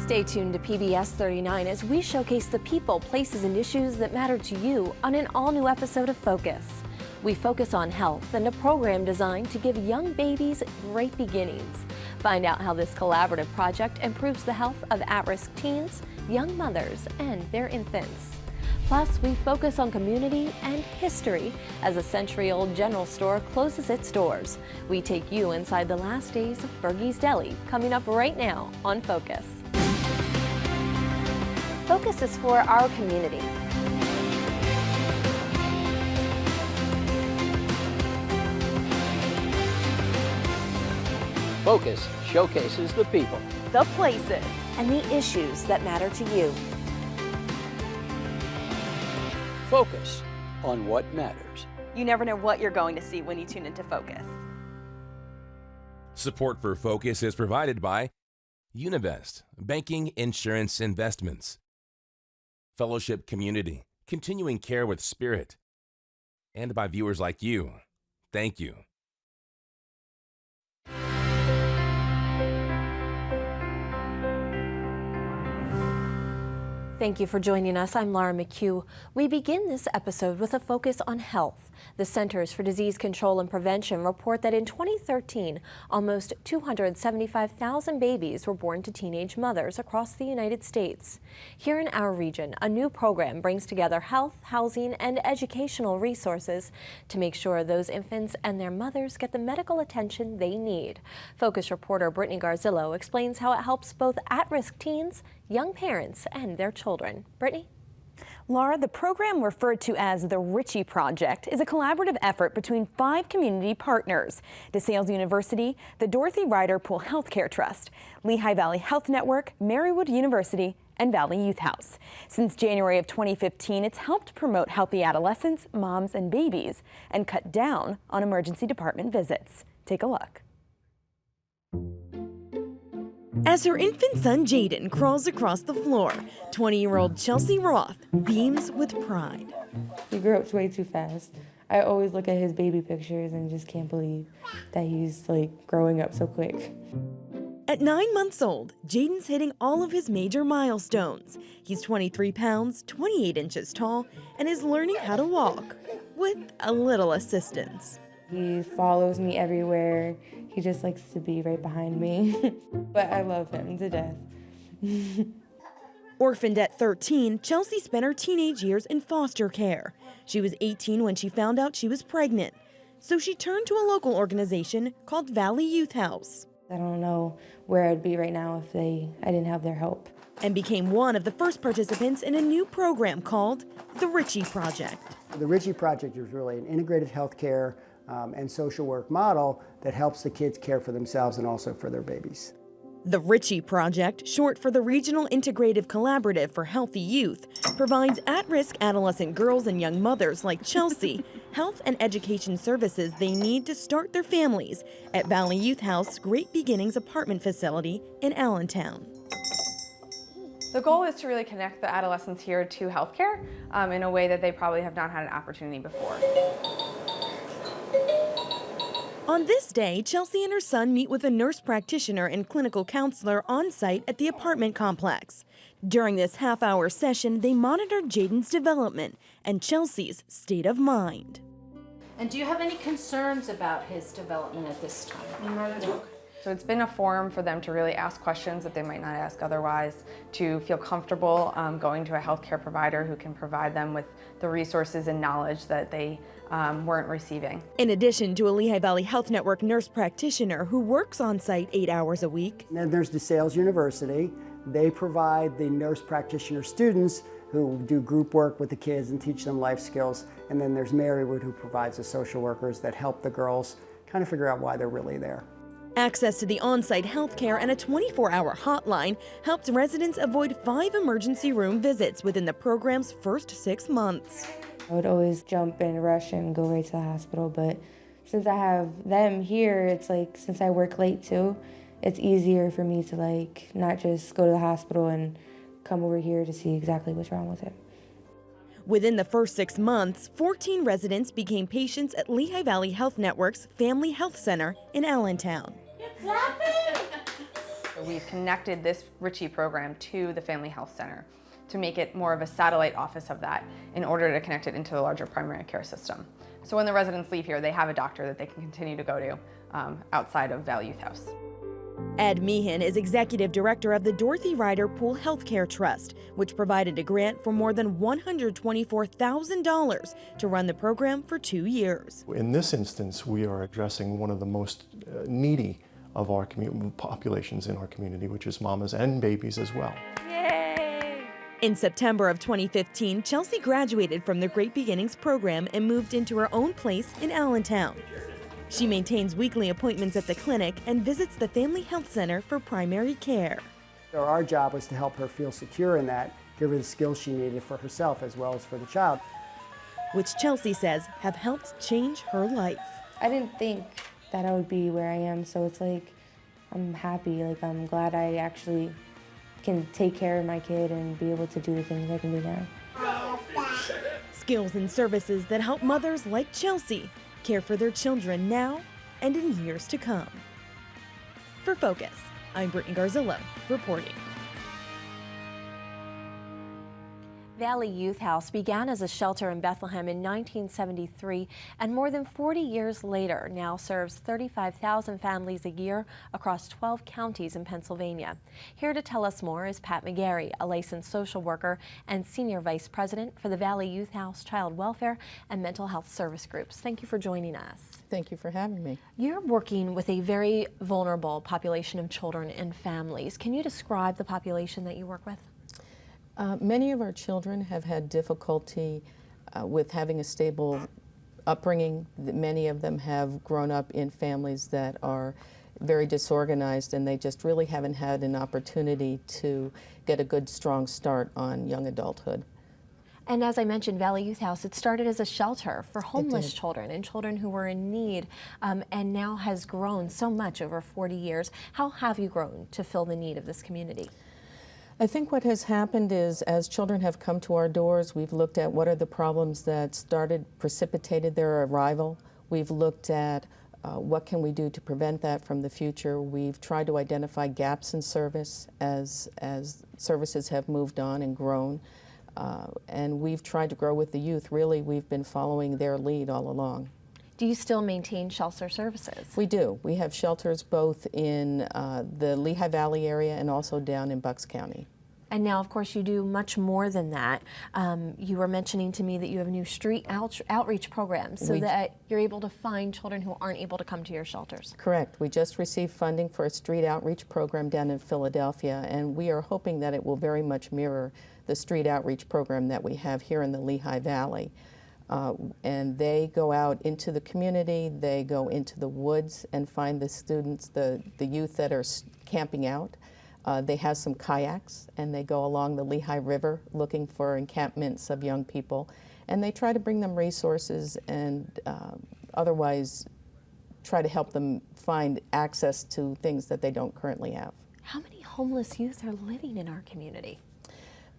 Stay tuned to PBS 39 as we showcase the people, places, and issues that matter to you on an all-new episode of Focus. We focus on health and a program designed to give young babies great beginnings. Find out how this collaborative project improves the health of at-risk teens, young mothers, and their infants. Plus, we focus on community and history as a century-old general store closes its doors. We take you inside the last days of Bergie's Deli, coming up right now on Focus. Focus is for our community. Focus showcases the people, the places, and the issues that matter to you. Focus on what matters. You never know what you're going to see when you tune into Focus. Support for Focus is provided by Univest, Banking, Insurance, Investments, Fellowship Community, Continuing Care with Spirit, and by viewers like you. Thank you. Thank you for joining us. I'm Laura McHugh. We begin this episode with a focus on health. The Centers for Disease Control and Prevention report that in 2013, almost 275,000 babies were born to teenage mothers across the United States. Here in our region, a new program brings together health, housing, and educational resources to make sure those infants and their mothers get the medical attention they need. Focus reporter Brittany Garzillo explains how it helps both at-risk teens, young parents, and their children. Brittany? Laura, the program referred to as the Ritchie Project is a collaborative effort between 5 community partners: DeSales University, the Dorothy Ryder Pool Healthcare Trust, Lehigh Valley Health Network, Marywood University, and Valley Youth House. Since January of 2015, it's helped promote healthy adolescents, moms, and babies, and cut down on emergency department visits. Take a look. As her infant son Jaden crawls across the floor, 20-year-old Chelsea Roth beams with pride. He grew up way too fast. I always look at his baby pictures and just can't believe that he's growing up so quick. At 9 months old, Jaden's hitting all of his major milestones. He's 23 pounds, 28 inches tall, and is learning how to walk with a little assistance. He follows me everywhere. He just likes to be right behind me. But I love him to death. Orphaned at 13, Chelsea spent her teenage years in foster care. She was 18 when she found out she was pregnant, so she turned to a local organization called Valley Youth House. I don't know where I'd be right now if I didn't have their help. And became one of the first participants in a new program called the Ritchie Project. The Ritchie Project is really an integrated healthcare and social work model that helps the kids care for themselves and also for their babies. The Ritchie Project, short for the Regional Integrative Collaborative for Healthy Youth, provides at-risk adolescent girls and young mothers like Chelsea health and education services they need to start their families at Valley Youth House Great Beginnings apartment facility in Allentown. The goal is to really connect the adolescents here to healthcare in a way that they probably have not had an opportunity before. On this day, Chelsea and her son meet with a nurse practitioner and clinical counselor on site at the apartment complex. During this half-hour session, they monitored Jaden's development and Chelsea's state of mind. And do you have any concerns about his development at this time? No. So it's been a forum for them to really ask questions that they might not ask otherwise, to feel comfortable going to a healthcare provider who can provide them with the resources and knowledge that they weren't receiving. In addition to a Lehigh Valley Health Network nurse practitioner who works on site 8 hours a week. And then there's DeSales University. They provide the nurse practitioner students who do group work with the kids and teach them life skills. And then there's Marywood, who provides the social workers that help the girls kind of figure out why they're really there. Access to the on-site health care and a 24-hour hotline helped residents avoid 5 emergency room visits within the program's first 6 months. I would always jump and rush and go right to the hospital, but since I have them here, it's since I work late too, it's easier for me to not just go to the hospital and come over here to see exactly what's wrong with him. Within the first 6 months, 14 residents became patients at Lehigh Valley Health Network's Family Health Center in Allentown. We've connected this Ritchie program to the Family Health Center to make it more of a satellite office of that in order to connect it into the larger primary care system. So when the residents leave here, they have a doctor that they can continue to go to outside of Valley Youth House. Ed Meehan is executive director of the Dorothy Ryder Pool Healthcare Trust, which provided a grant for more than $124,000 to run the program for 2 years. In this instance, we are addressing one of the most needy of our populations in our community, which is mamas and babies as well. In September of 2015, Chelsea graduated from the Great Beginnings program and moved into her own place in Allentown. She maintains weekly appointments at the clinic and visits the Family Health Center for primary care. So our job was to help her feel secure in that, give her the skills she needed for herself as well as for the child. Which Chelsea says have helped change her life. I didn't think that I would be where I am, so it's like I'm happy, like I'm glad I actually can take care of my kid and be able to do the things I can do now. Skills and services that help mothers like Chelsea care for their children now and in years to come. For Focus, I'm Brittany Garzillo reporting. Valley Youth House began as a shelter in Bethlehem in 1973 and more than 40 years later now serves 35,000 families a year across 12 counties in Pennsylvania. Here to tell us more is Pat McGarry, a licensed social worker and senior vice president for the Valley Youth House Child Welfare and Mental Health Service Groups. Thank you for joining us. Thank you for having me. You're working with a very vulnerable population of children and families. Can you describe the population that you work with? Many of our children have had difficulty with having a stable upbringing. Many of them have grown up in families that are very disorganized, and they just really haven't had an opportunity to get a good, strong start on young adulthood. And as I mentioned, Valley Youth House, it started as a shelter for homeless children and children who were in need, and now has grown so much over 40 years. How have you grown to fill the need of this community? I think what has happened is, as children have come to our doors, we've looked at what are the problems that precipitated their arrival. We've looked at what can we do to prevent that from the future. We've tried to identify gaps in service as services have moved on and grown. And we've tried to grow with the youth. Really, we've been following their lead all along. Do you still maintain shelter services? We do. We have shelters both in the Lehigh Valley area and also down in Bucks County. And now, of course, you do much more than that. You were mentioning to me that you have new street outreach programs so that you're able to find children who aren't able to come to your shelters. Correct. We just received funding for a street outreach program down in Philadelphia, and we are hoping that it will very much mirror the street outreach program that we have here in the Lehigh Valley. And they go out into the community, they go into the woods and find the students, the youth that are camping out. They have some kayaks, and they go along the Lehigh River looking for encampments of young people, and they try to bring them resources and otherwise try to help them find access to things that they don't currently have. How many homeless youth are living in our community?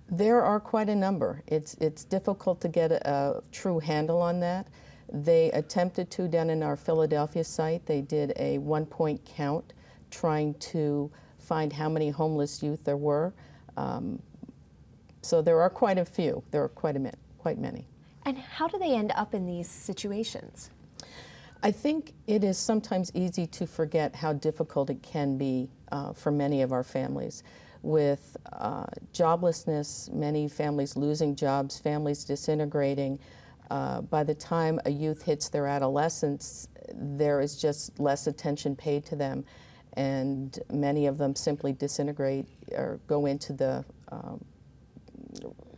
There are quite a number. It's difficult to get a true handle on that. They attempted to down in our Philadelphia site. They did a 1-point count trying to find how many homeless youth there were. So there are quite a few. There are quite many. And how do they end up in these situations? I think it is sometimes easy to forget how difficult it can be for many of our families. With joblessness, many families losing jobs, families disintegrating, by the time a youth hits their adolescence, there is just less attention paid to them, and many of them simply disintegrate or go into the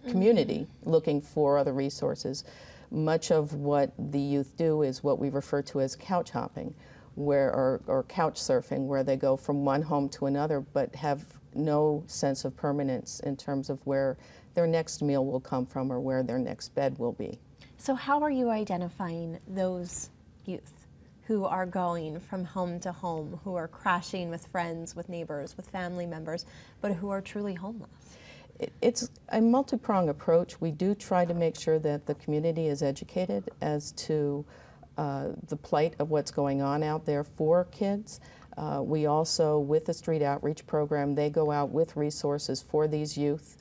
community looking for other resources. Much of what the youth do is what we refer to as couch hopping, or couch surfing, where they go from one home to another but have no sense of permanence in terms of where their next meal will come from or where their next bed will be. So how are you identifying those youth who are going from home to home, who are crashing with friends, with neighbors, with family members, but who are truly homeless? It's a multi-pronged approach. We do try to make sure that the community is educated as to the plight of what's going on out there for kids. We also, with the Street Outreach Program, they go out with resources for these youth,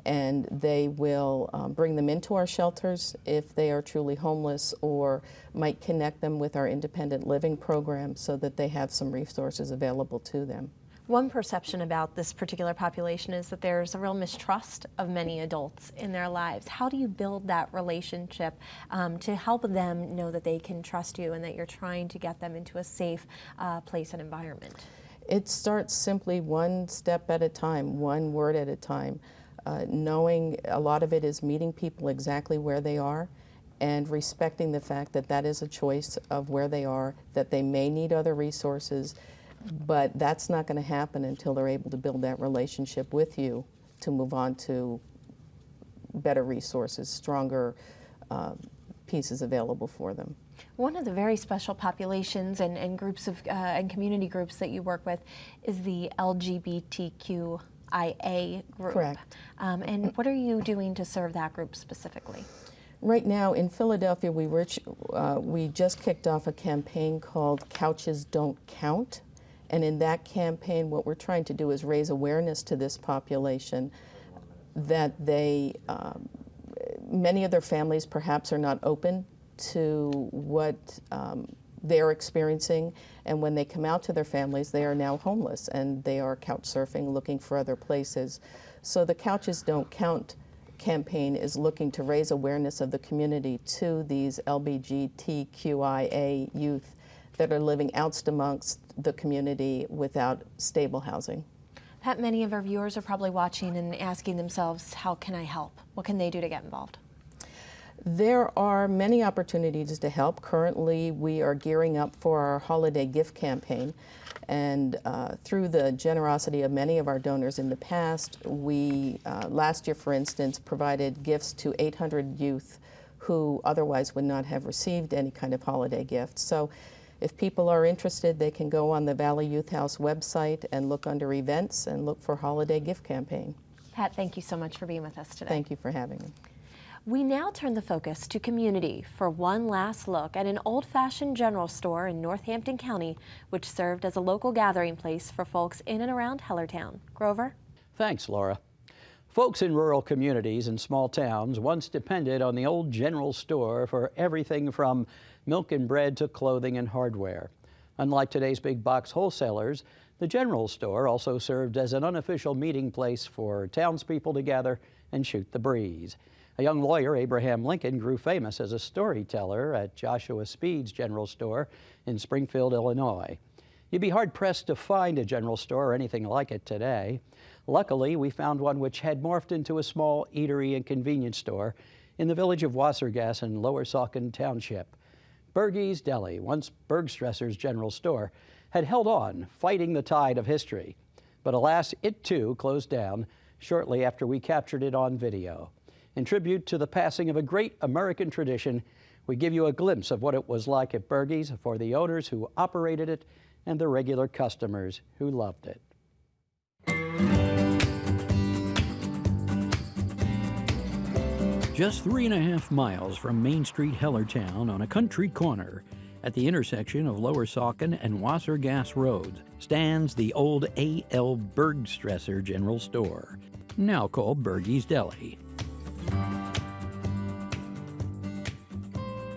and they will bring them into our shelters if they are truly homeless, or might connect them with our independent living program so that they have some resources available to them. One perception about this particular population is that there's a real mistrust of many adults in their lives. How do you build that relationship to help them know that they can trust you and that you're trying to get them into a safe place and environment? It starts simply one step at a time, one word at a time. Knowing a lot of it is meeting people exactly where they are and respecting the fact that that is a choice of where they are, that they may need other resources, but that's not going to happen until they're able to build that relationship with you to move on to better resources, stronger pieces available for them. One of the very special populations and groups of and community groups that you work with is the LGBTQIA group. Correct. And what are you doing to serve that group specifically? Right now in Philadelphia, we just kicked off a campaign called Couches Don't Count. And in that campaign, what we're trying to do is raise awareness to this population that many of their families perhaps are not open to what they're experiencing. And when they come out to their families, they are now homeless and they are couch surfing, looking for other places. So the Couches Don't Count campaign is looking to raise awareness of the community to these LGBTQIA youth that are living out amongst the community without stable housing. Pat, many of our viewers are probably watching and asking themselves, how can I help? What can they do to get involved? There are many opportunities to help. Currently, we are gearing up for our holiday gift campaign. And through the generosity of many of our donors in the past, we, last year, for instance, provided gifts to 800 youth who otherwise would not have received any kind of holiday gift. So if people are interested, they can go on the Valley Youth House website and look under events and look for holiday gift campaign. Pat, thank you so much for being with us today. Thank you for having me. We now turn the focus to community for one last look at an old-fashioned general store in Northampton County, which served as a local gathering place for folks in and around Hellertown. Grover? Thanks, Laura. Folks in rural communities and small towns once depended on the old general store for everything from milk and bread to clothing and hardware. Unlike today's big box wholesalers, the general store also served as an unofficial meeting place for townspeople to gather and shoot the breeze. A young lawyer, Abraham Lincoln, grew famous as a storyteller at Joshua Speed's general store in Springfield, Illinois. You'd be hard-pressed to find a general store or anything like it today. Luckily, we found one which had morphed into a small eatery and convenience store in the village of Wassergass in Lower Saucon Township. Bergie's Deli, once Bergstresser's general store, had held on, fighting the tide of history. But alas, it too closed down shortly after we captured it on video. In tribute to the passing of a great American tradition, we give you a glimpse of what it was like at Bergie's for the owners who operated it and the regular customers who loved it. Just 3.5 miles from Main Street, Hellertown, on a country corner, at the intersection of Lower Saucon and Wassergass Roads, stands the old A.L. Bergstresser General Store, now called Bergie's Deli.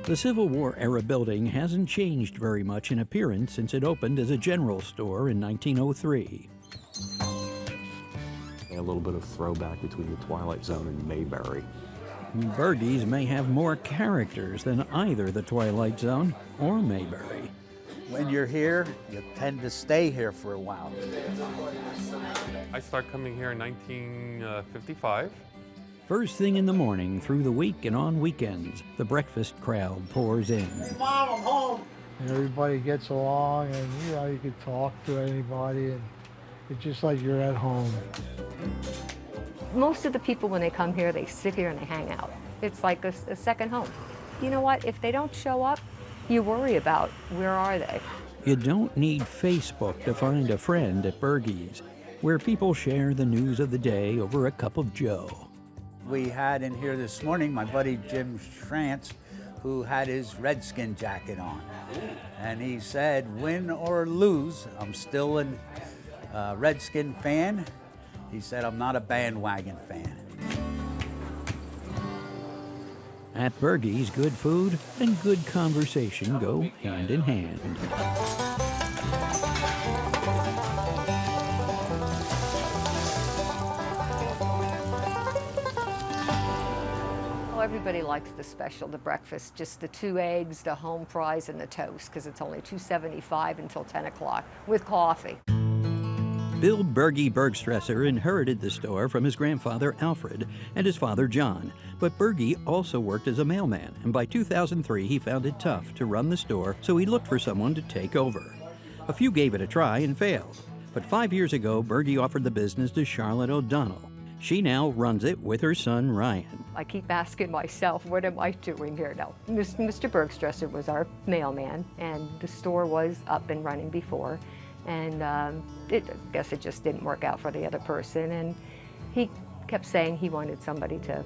The Civil War-era building hasn't changed very much in appearance since it opened as a general store in 1903. A little bit of throwback between the Twilight Zone and Mayberry. Bergie's may have more characters than either the Twilight Zone or Mayberry. When you're here, you tend to stay here for a while. I started coming here in 1955. First thing in the morning, through the week and on weekends, the breakfast crowd pours in. Hey, Mom, I'm home. And everybody gets along, and you can talk to anybody, and it's just like you're at home. Most of the people, when they come here, they sit here and they hang out. It's like a second home. You know what? If they don't show up, you worry about where are they. You don't need Facebook to find a friend at Bergie's, where people share the news of the day over a cup of joe. We had in here this morning my buddy Jim Schrantz, who had his Redskin jacket on. And he said, win or lose, I'm still a Redskin fan. He said, I'm not a bandwagon fan. At Bergey's, good food and good conversation go hand in hand. Well, everybody likes the special, the breakfast, just the 2 eggs, the home fries, and the toast, because it's only $2.75 until 10 o'clock with coffee. Bill Bergey Bergstresser inherited the store from his grandfather Alfred and his father John, but Bergey also worked as a mailman, and by 2003 he found it tough to run the store, so he looked for someone to take over. A few gave it a try and failed, but 5 years ago Bergey offered the business to Charlotte O'Donnell. She now runs it with her son Ryan. I keep asking myself, what am I doing here now? Mr. Bergstresser was our mailman, and the store was up and running before. And I guess it just didn't work out for the other person. And he kept saying he wanted somebody to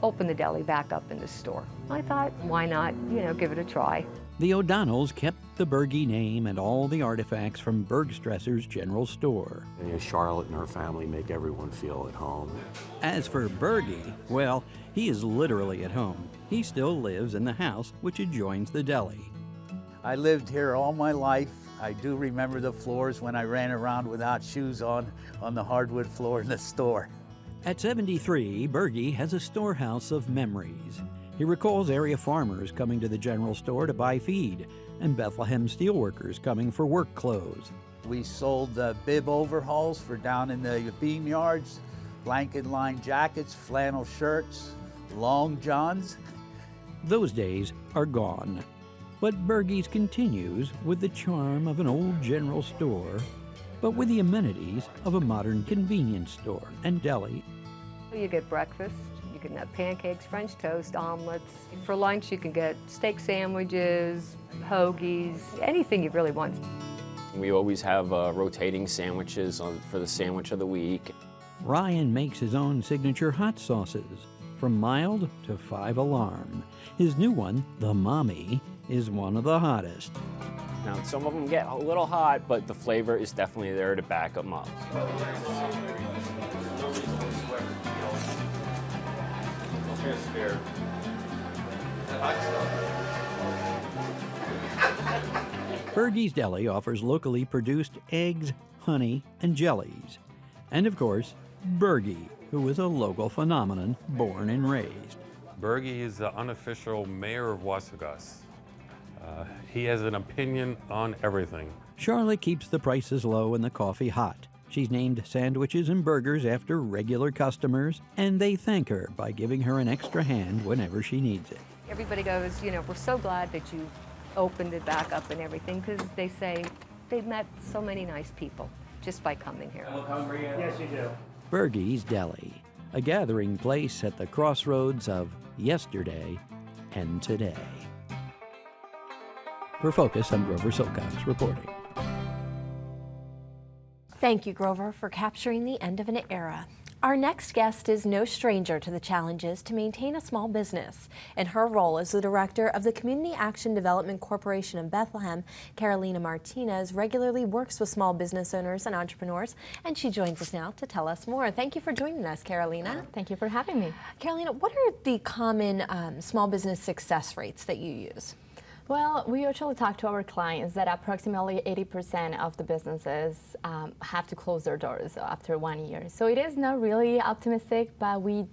open the deli back up in the store. I thought, why not, give it a try. The O'Donnells kept the Bergey name and all the artifacts from Bergstresser's general store. Charlotte and her family make everyone feel at home. As for Bergey, well, he is literally at home. He still lives in the house which adjoins the deli. I lived here all my life. I do remember the floors when I ran around without shoes on the hardwood floor in the store. At 73, Bergey has a storehouse of memories. He recalls area farmers coming to the general store to buy feed, and Bethlehem steelworkers coming for work clothes. We sold bib overhauls for down in the beam yards, blanket-lined jackets, flannel shirts, long johns. Those days are gone. But Bergey's continues with the charm of an old general store, but with the amenities of a modern convenience store and deli. You get breakfast, you can have pancakes, French toast, omelets. For lunch, you can get steak sandwiches, hoagies, anything you really want. We always have rotating sandwiches for the sandwich of the week. Ryan makes his own signature hot sauces, from mild to 5 alarm. His new one, the Mommy, is one of the hottest. Now, some of them get a little hot, but the flavor is definitely there to back them up. Bergey's Deli offers locally produced eggs, honey, and jellies. And of course, Bergey, who is a local phenomenon born and raised. Bergey is the unofficial mayor of Wasagas. He has an opinion on everything. Charlotte keeps the prices low and the coffee hot. She's named sandwiches and burgers after regular customers, and they thank her by giving her an extra hand whenever she needs it. Everybody goes, we're so glad that you opened it back up and everything, because they say they've met so many nice people just by coming here. Look hungry? Yes, you do. Bergey's Deli, a gathering place at the crossroads of yesterday and today. For Focus, I'm Grover Silcox reporting. Thank you, Grover, for capturing the end of an era. Our next guest is no stranger to the challenges to maintain a small business. In her role as the director of the Community Action Development Corporation in Bethlehem, Carolina Martinez regularly works with small business owners and entrepreneurs, and she joins us now to tell us more. Thank you for joining us, Carolina. Thank you for having me. Carolina, what are the common small business success rates that you use? Well, we usually talk to our clients that approximately 80% of the businesses have to close their doors after 1 year. So it is not really optimistic, but we're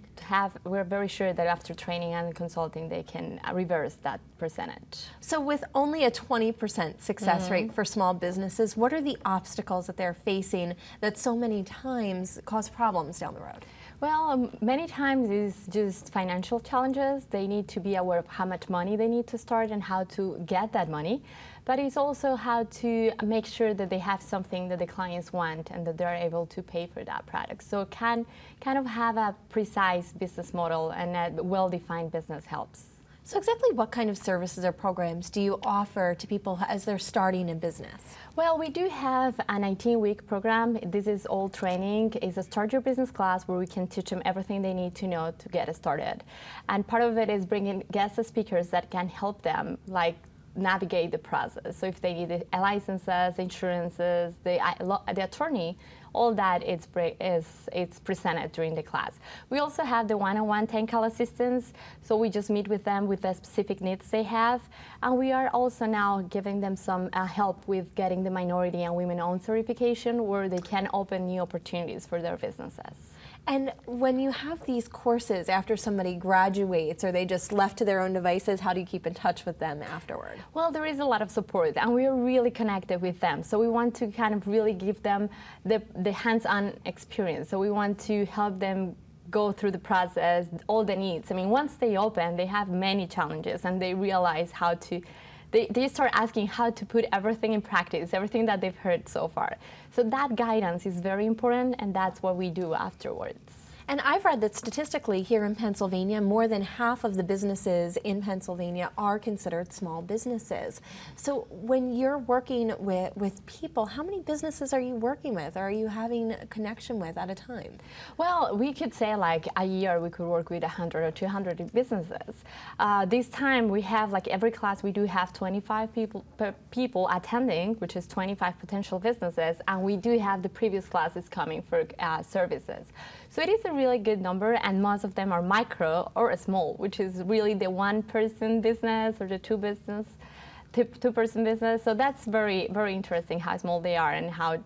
very sure that after training and consulting, they can reverse that percentage. So with only a 20% success rate for small businesses, what are the obstacles that they're facing that so many times cause problems down the road? Well, many times it's just financial challenges. They need to be aware of how much money they need to start and how to get that money. But it's also how to make sure that they have something that the clients want and that they're able to pay for that product. So can kind of have a precise business model and a well-defined business helps. So exactly what kind of services or programs do you offer to people as they're starting in business? Well, we do have an 18-week program. This is all training. It's a Start Your Business class where we can teach them everything they need to know to get started. And part of it is bringing guest speakers that can help them, like, navigate the process. So if they need the licenses, insurances, the attorney, all that it's presented during the class. We also have the one-on-one technical assistance, so we just meet with them with the specific needs they have. And we are also now giving them some help with getting the minority and women-owned certification where they can open new opportunities for their businesses. And when you have these courses after somebody graduates, are they just left to their own devices? How do you keep in touch with them afterward? Well, there is a lot of support, and we are really connected with them. So we want to kind of really give them the hands-on experience. So we want to help them go through the process, all the needs. I mean, once they open, they have many challenges, and they realize how to they start asking how to put everything in practice, everything that they've heard so far. So that guidance is very important, and that's what we do afterwards. And I've read that statistically here in Pennsylvania, more than half of the businesses in Pennsylvania are considered small businesses. So when you're working with people, how many businesses are you working with, or are you having a connection with at a time? Well, we could say like a year we could work with 100 or 200 businesses. This time we have, like every class, we do have 25 people attending, which is 25 potential businesses, and we do have the previous classes coming for services. So it is a really good number, and most of them are micro or small, which is really the one-person business or the two-person business. So that's very, very interesting how small they are and how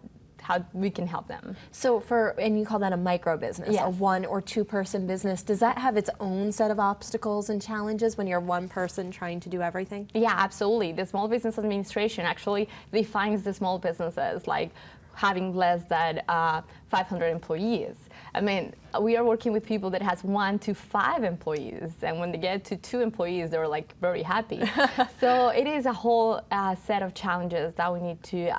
we can help them. So and you call that a micro business, yes. A one or two person business. Does that have its own set of obstacles and challenges when you're one person trying to do everything? Yeah, absolutely. The Small Business Administration actually defines the small businesses like having less than 500 employees. I mean, we are working with people that has 1 to 5 employees, and when they get to 2 employees, they're like very happy. So it is a whole set of challenges that we need to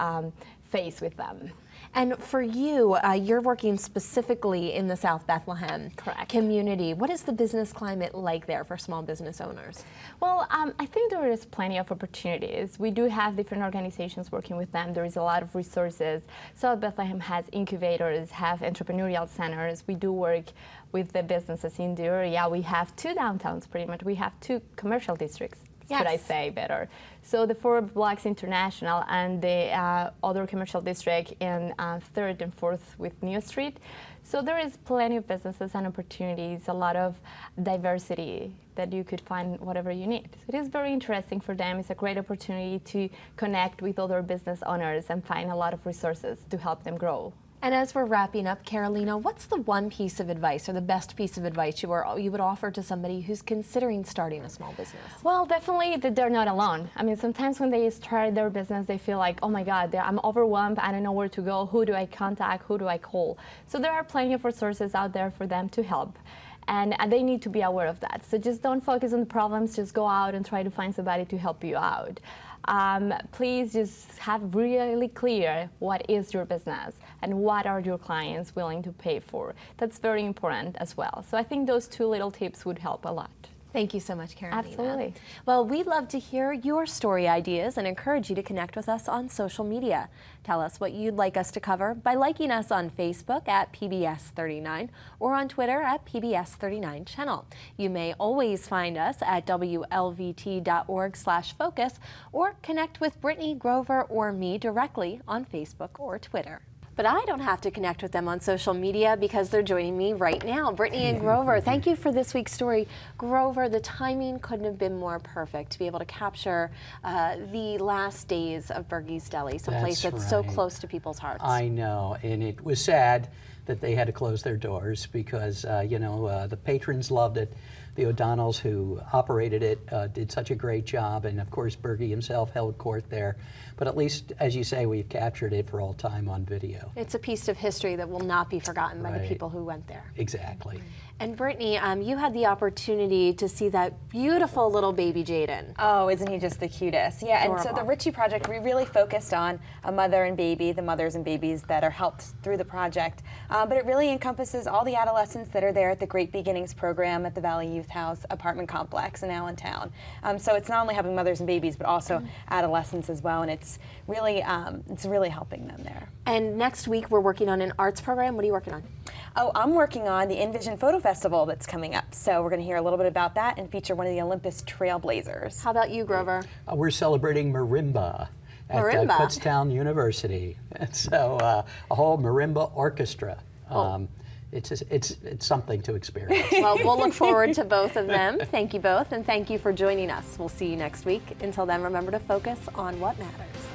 face with them. And for you, you're working specifically in the South Bethlehem community. What is the business climate like there for small business owners? Well, I think there is plenty of opportunities. We do have different organizations working with them. There is a lot of resources. South Bethlehem has incubators, have entrepreneurial centers. We do work with the businesses in the area. We have 2 downtowns pretty much. We have 2 commercial districts. Yes. Should I say better. So the Forbes Blocks International and the other commercial district in 3rd and 4th with New Street. So there is plenty of businesses and opportunities, a lot of diversity that you could find whatever you need. So it is very interesting for them. It's a great opportunity to connect with other business owners and find a lot of resources to help them grow. And as we're wrapping up, Carolina, what's the one piece of advice or the best piece of advice you would offer to somebody who's considering starting a small business? Well, definitely that they're not alone. I mean, sometimes when they start their business, they feel like, oh my God, I'm overwhelmed. I don't know where to go. Who do I contact? Who do I call? So there are plenty of resources out there for them to help. And they need to be aware of that. So just don't focus on the problems. Just go out and try to find somebody to help you out. Please just have really clear what is your business and what are your clients willing to pay for. That's very important as well. So I think those 2 little tips would help a lot. Thank you so much, Carolina. Absolutely. Well, we'd love to hear your story ideas and encourage you to connect with us on social media. Tell us what you'd like us to cover by liking us on Facebook at PBS39 or on Twitter at PBS39 Channel. You may always find us at WLVT.org/focus or connect with Brittany, Grover, or me directly on Facebook or Twitter. But I don't have to connect with them on social media because they're joining me right now. Brittany and Grover, thank you for this week's story. Grover, the timing couldn't have been more perfect to be able to capture the last days of Bergie's Deli, someplace that's so close to people's hearts. I know, and it was sad that they had to close their doors because, the patrons loved it. The O'Donnells who operated it did such a great job, and of course Bergie himself held court there. But at least, as you say, we've captured it for all time on video. It's a piece of history that will not be forgotten by the people who went there. Exactly. And Brittany, you had the opportunity to see that beautiful little baby Jaden. Oh, isn't he just the cutest? Yeah, Adorable. And so the Ritchie Project, we really focused on a mother and baby, the mothers and babies that are helped through the project. but it really encompasses all the adolescents that are there at the Great Beginnings program at the Valley Youth House apartment complex in Allentown. So it's not only helping mothers and babies, but also adolescents as well, and it's really helping them there. And next week we're working on an arts program. What are you working on? Oh, I'm working on the Envision Photo Festival that's coming up. So we're going to hear a little bit about that and feature one of the Olympus Trailblazers. How about you, Grover? We're celebrating marimba at Kutztown University. And so a whole marimba orchestra. It's something to experience. Well, we'll look forward to both of them. Thank you both, and thank you for joining us. We'll see you next week. Until then, remember to focus on what matters.